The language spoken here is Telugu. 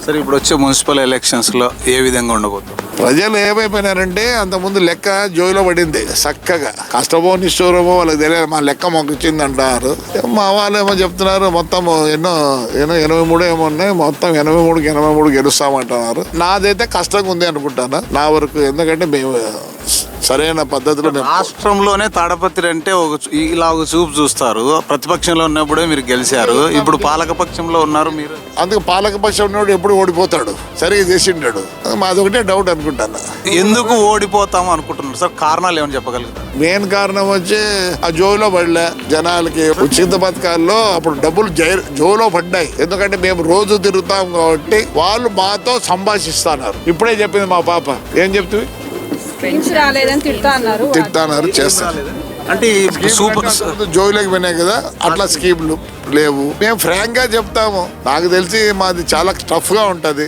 సరే, ఇప్పుడు వచ్చే మున్సిపల్ ఎలక్షన్స్లో ఏ విధంగా ఉండబోతుంది? ప్రజలు ఏమైపోయినారంటే అంతకుముందు లెక్క జోయిలో పడింది చక్కగా. కష్టమో నిష్ఠూరమో వాళ్ళకి తెలియదు, మా లెక్క మాకు ఇచ్చింది అంటారు. మా వాళ్ళు ఏమో చెప్తున్నారు మొత్తం ఎన్నో 83 ఏమో ఉన్నాయి, మొత్తం 83 గెలుస్తామంటున్నారు. నాదైతే కష్టంగా ఉంది అనుకుంటాను నా వరకు. ఎందుకంటే మేము సరైన పద్ధతిలో రాష్ట్రంలోనే తాడపత్రి అంటే ఇలా ఒక చూపు చూస్తారు. ప్రతిపక్షంలో ఉన్నప్పుడే మీరు గెలిచారు, ఇప్పుడు పాలకపక్షంలో ఉన్నారు మీరు. అందుకు పాలకపక్షం ఉన్నవాడు ఎప్పుడు ఓడిపోతాడు, సరిగ్గా చేసిండాడు. మాది ఒకటే డౌట్ అనుకుంటాను. ఎందుకు ఓడిపోతాం అనుకుంటున్నారు సార్? కారణాలు ఏమని చెప్పగలుగుతారు? మెయిన్ కారణం వచ్చి ఆ జోలో పడలే జనాలకి. ఉచిత పథకాల్లో అప్పుడు డబ్బులు జోలో పడ్డాయి. ఎందుకంటే మేము రోజు తిరుగుతాం కాబట్టి వాళ్ళు మాతో సంభాషిస్తున్నారు. ఇప్పుడే చెప్పింది మా పాప, ఏం చెప్తుంది, తిడతాన్నారు చేస్తారు. అంటే సూపర్ జోయిలోకి పోయినాయి కదా, అట్లా స్కీమ్లు లేవు. మేము ఫ్రాంక్ గా చెప్తాము. నాకు తెలిసి మాది చాలా టఫ్ గా ఉంటది.